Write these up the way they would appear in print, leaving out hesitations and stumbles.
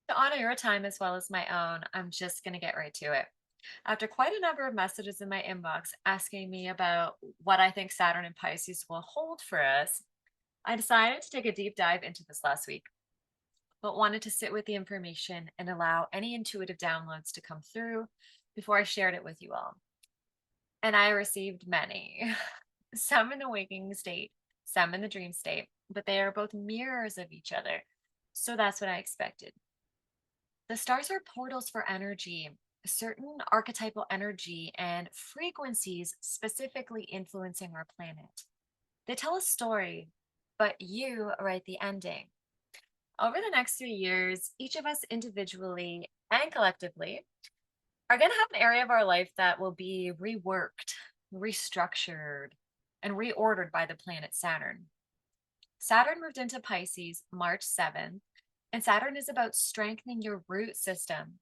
To honor your time as well as my own, I'm just going to get right to it. After quite a number of messages in my inbox asking me about what I think Saturn and Pisces will hold for us, I decided to take a deep dive into this last week, but wanted to sit with the information and allow any intuitive downloads to come through before I shared it with you all. And I received many, some in the waking state, some in the dream state, but they are both mirrors of each other. So that's what I expected. The stars are portals for energy, certain archetypal energy and frequencies specifically influencing our planet. They tell a story, but you write the ending. Over the next 3 years, each of us individually and collectively are going to have an area of our life that will be reworked, restructured, and reordered by the planet Saturn. Saturn moved into Pisces March 7th, and Saturn is about strengthening your root system,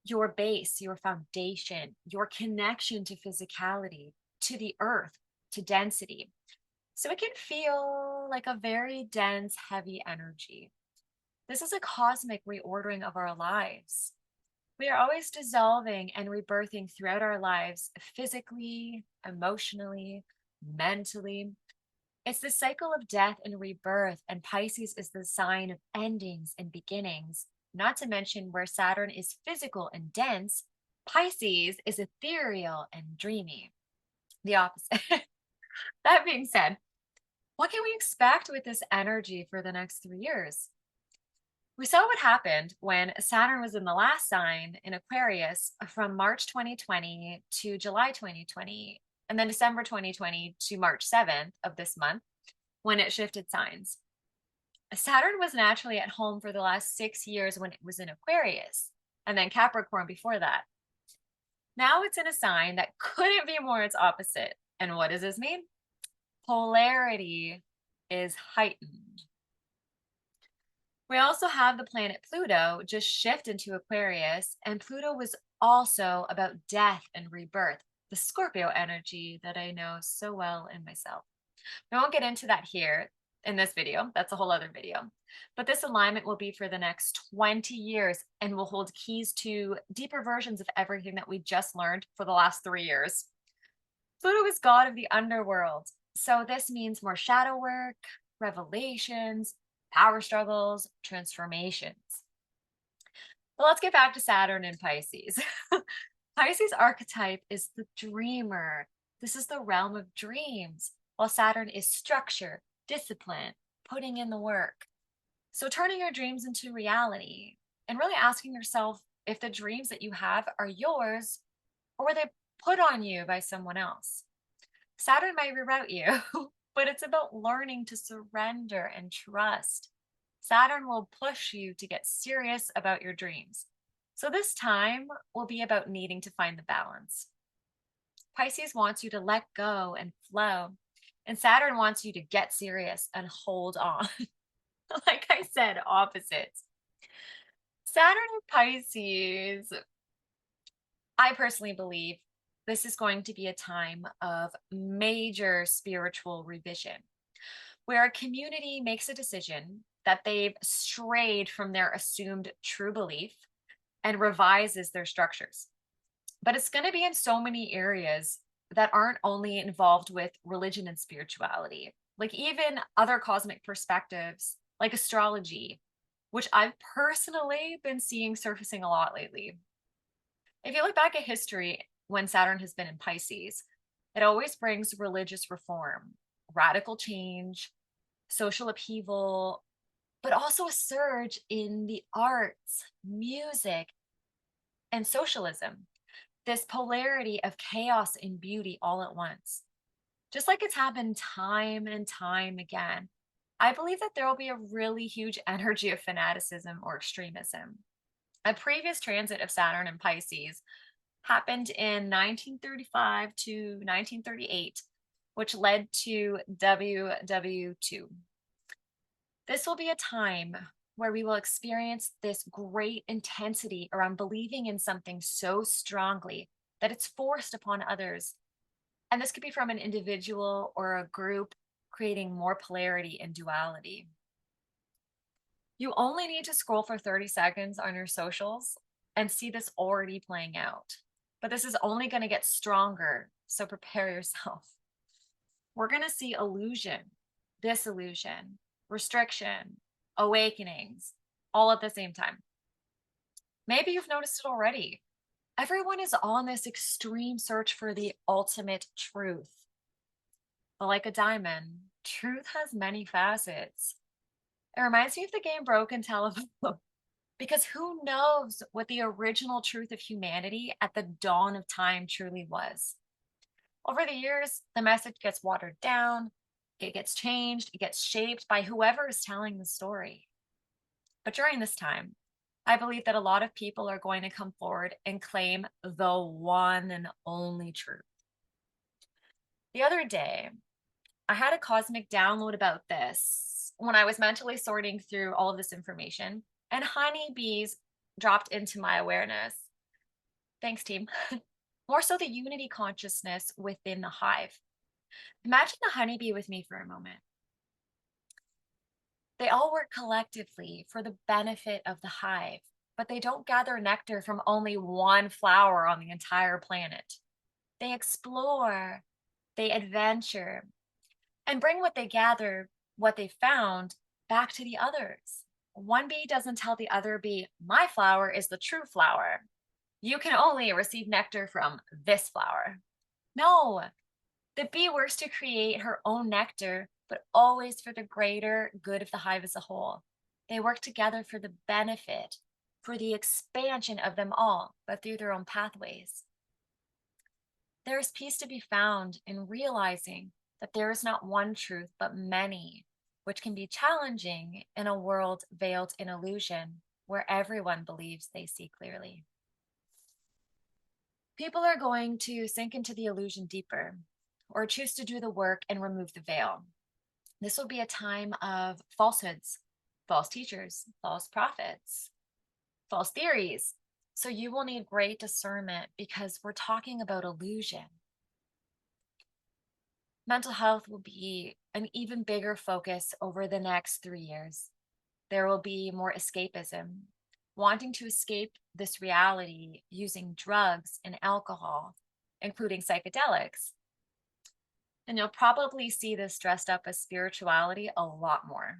your base, your foundation, your connection to physicality, to the earth, to density. So it can feel like a very dense, heavy energy. This is a cosmic reordering of our lives. We are always dissolving and rebirthing throughout our lives, physically, emotionally, mentally. It's the cycle of death and rebirth, and Pisces is the sign of endings and beginnings. Not to mention where Saturn is physical and dense, Pisces is ethereal and dreamy. The opposite. That being said, what can we expect with this energy for the next 3 years? We saw what happened when Saturn was in the last sign in Aquarius from March 2020 to July 2020, and then December 2020 to March 7th of this month when it shifted signs. Saturn was naturally at home for the last 6 years when it was in Aquarius, and then Capricorn before that. Now it's in a sign that couldn't be more its opposite. And what does this mean? Polarity is heightened. We also have the planet Pluto just shift into Aquarius, and Pluto was also about death and rebirth, the Scorpio energy that I know so well in myself. I won't get into that here in this video. That's a whole other video. But this alignment will be for the next 20 years and will hold keys to deeper versions of everything that we just learned for the last 3 years. Pluto is god of the underworld. So this means more shadow work, revelations, power struggles, transformations. But let's get back to Saturn and Pisces. Pisces archetype is the dreamer. This is the realm of dreams, while Saturn is structure, discipline, putting in the work. So turning your dreams into reality and really asking yourself if the dreams that you have are yours or were they put on you by someone else. Saturn might reroute you, but it's about learning to surrender and trust. Saturn will push you to get serious about your dreams. So this time will be about needing to find the balance. Pisces wants you to let go and flow, and Saturn wants you to get serious and hold on. Like I said, opposites. Saturn and Pisces, I personally believe this is going to be a time of major spiritual revision, where a community makes a decision that they've strayed from their assumed true belief and revises their structures. But it's going to be in so many areas that aren't only involved with religion and spirituality, like even other cosmic perspectives, like astrology, which I've personally been seeing surfacing a lot lately. If you look back at history, when Saturn has been in Pisces, it always brings religious reform, radical change, social upheaval, but also a surge in the arts, music, and socialism. This polarity of chaos and beauty all at once. Just like it's happened time and time again, I believe that there will be a really huge energy of fanaticism or extremism. A previous transit of Saturn in Pisces happened in 1935 to 1938, which led to WW2. This will be a time where we will experience this great intensity around believing in something so strongly that it's forced upon others. And this could be from an individual or a group, creating more polarity and duality. You only need to scroll for 30 seconds on your socials and see this already playing out. But this is only going to get stronger. So prepare yourself. We're going to see illusion, disillusion, restriction, awakenings, all at the same time. Maybe you've noticed it already. Everyone is on this extreme search for the ultimate truth. But like a diamond, truth has many facets. It reminds me of the game Broken Telephone. Because who knows what the original truth of humanity at the dawn of time truly was? Over the years, the message gets watered down, it gets changed, it gets shaped by whoever is telling the story. But during this time, I believe that a lot of people are going to come forward and claim the one and only truth. The other day, I had a cosmic download about this when I was mentally sorting through all of this information, and honeybees dropped into my awareness. Thanks, team. More so the unity consciousness within the hive. Imagine the honeybee with me for a moment. They all work collectively for the benefit of the hive, but they don't gather nectar from only one flower on the entire planet. They explore, they adventure, and bring what they gather, what they found, back to the others. One bee doesn't tell the other bee, my flower is the true flower. You can only receive nectar from this flower. No, the bee works to create her own nectar, but always for the greater good of the hive as a whole. They work together for the benefit, for the expansion of them all, but through their own pathways. There is peace to be found in realizing that there is not one truth, but many, which can be challenging in a world veiled in illusion where everyone believes they see clearly. People are going to sink into the illusion deeper or choose to do the work and remove the veil. This will be a time of falsehoods, false teachers, false prophets, false theories. So you will need great discernment because we're talking about illusion. Mental health will be an even bigger focus over the next 3 years. There will be more escapism, wanting to escape this reality using drugs and alcohol, including psychedelics. And you'll probably see this dressed up as spirituality a lot more.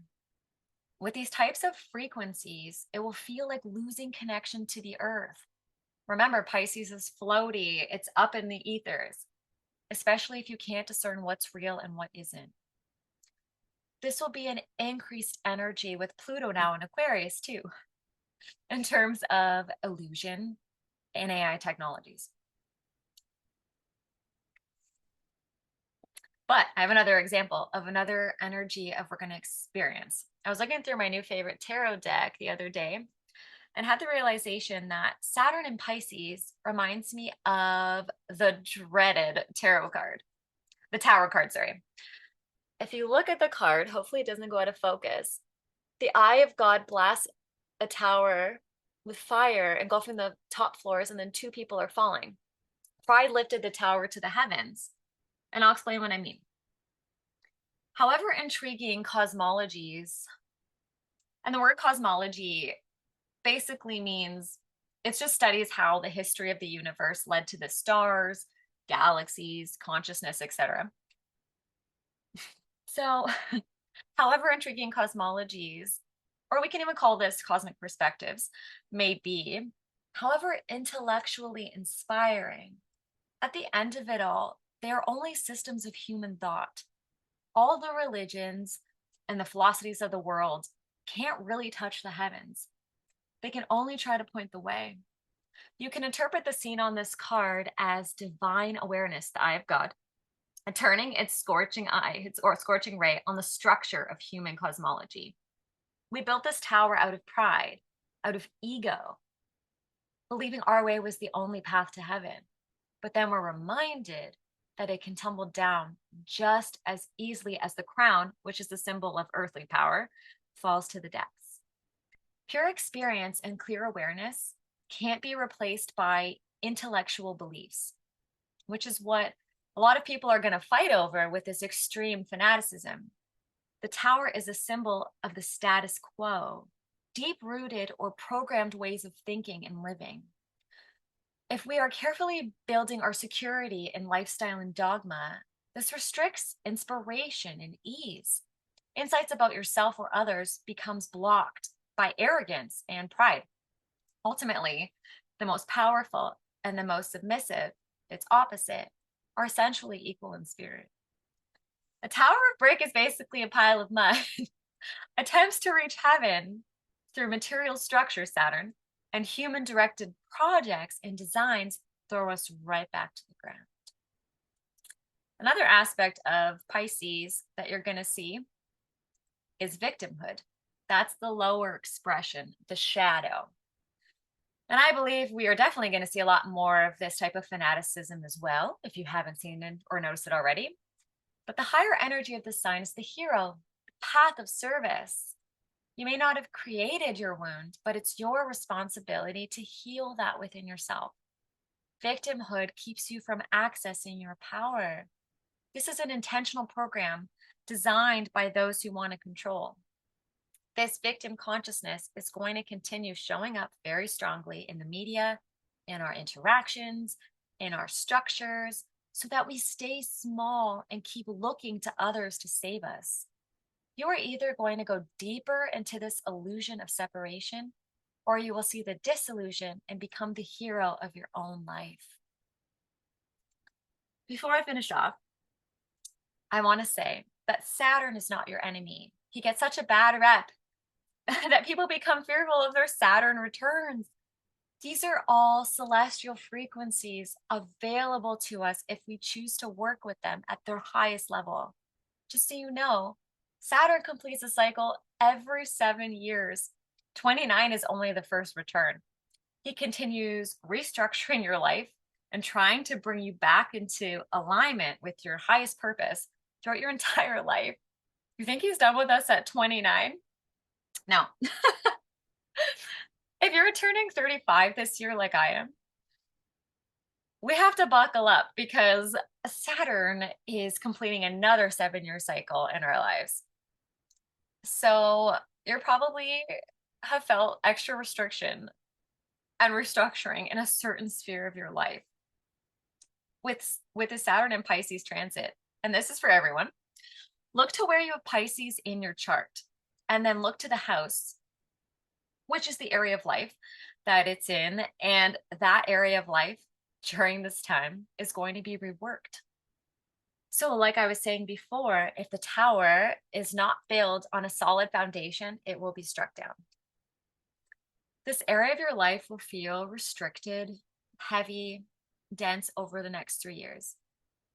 With these types of frequencies, it will feel like losing connection to the earth. Remember, Pisces is floaty, it's up in the ethers, especially if you can't discern what's real and what isn't. This will be an increased energy with Pluto now in Aquarius, too, in terms of illusion and AI technologies. But I have another example of another energy of we're going to experience. I was looking through my new favorite tarot deck the other day and had the realization that Saturn in Pisces reminds me of the dreaded tarot card, the Tower card, sorry. If you look at the card, hopefully it doesn't go out of focus. The eye of God blasts a tower with fire engulfing the top floors, and then two people are falling. Pride lifted the tower to the heavens. And I'll explain what I mean. However intriguing cosmologies, and the word cosmology basically means it just studies how the history of the universe led to the stars, galaxies, consciousness, etc. So, however intriguing cosmologies, or we can even call this cosmic perspectives, may be, however intellectually inspiring, at the end of it all, they are only systems of human thought. All the religions and the philosophies of the world can't really touch the heavens. They can only try to point the way. You can interpret the scene on this card as divine awareness, the eye of God, and turning its scorching eye, or scorching ray on the structure of human cosmology. We built this tower out of pride, out of ego, believing our way was the only path to heaven. But then we're reminded that it can tumble down just as easily as the crown, which is the symbol of earthly power, falls to the depths. Pure experience and clear awareness can't be replaced by intellectual beliefs, which is what a lot of people are going to fight over with this extreme fanaticism. The tower is a symbol of the status quo, deep rooted or programmed ways of thinking and living. If we are carefully building our security in lifestyle and dogma, this restricts inspiration and ease. Insights about yourself or others becomes blocked by arrogance and pride. Ultimately, the most powerful and the most submissive, its opposite, are essentially equal in spirit. A tower of brick is basically a pile of mud. Attempts to reach heaven through material structure, Saturn, and human directed projects and designs throw us right back to the ground. Another aspect of Pisces that you're going to see is victimhood. That's the lower expression, the shadow. And I believe we are definitely going to see a lot more of this type of fanaticism as well, if you haven't seen it or noticed it already. But the higher energy of the sign is the hero, the path of service. You may not have created your wound, but it's your responsibility to heal that within yourself. Victimhood keeps you from accessing your power. This is an intentional program designed by those who want to control. This victim consciousness is going to continue showing up very strongly in the media, in our interactions, in our structures, so that we stay small and keep looking to others to save us. You are either going to go deeper into this illusion of separation, or you will see the disillusion and become the hero of your own life. Before I finish off, I want to say that Saturn is not your enemy. He gets such a bad rep that people become fearful of their Saturn returns. These are all celestial frequencies available to us if we choose to work with them at their highest level. Just so you know, Saturn completes a cycle every 7 years. 29 is only the first return. He continues restructuring your life and trying to bring you back into alignment with your highest purpose throughout your entire life. You think he's done with us at 29? No. If you're turning 35 this year, like I am, we have to buckle up because Saturn is completing another 7-year cycle in our lives. So you're probably have felt extra restriction and restructuring in a certain sphere of your life with the Saturn and Pisces transit. And this is for everyone. Look to where you have Pisces in your chart, and then look to the house, which is the area of life that it's in. And that area of life during this time is going to be reworked. So, like I was saying before, if the tower is not built on a solid foundation, it will be struck down. This area of your life will feel restricted, heavy, dense over the next 3 years.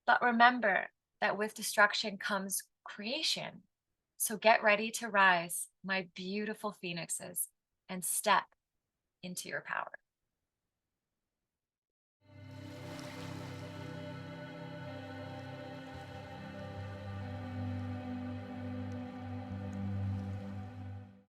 But remember that with destruction comes creation. So get ready to rise, my beautiful phoenixes, and step into your power.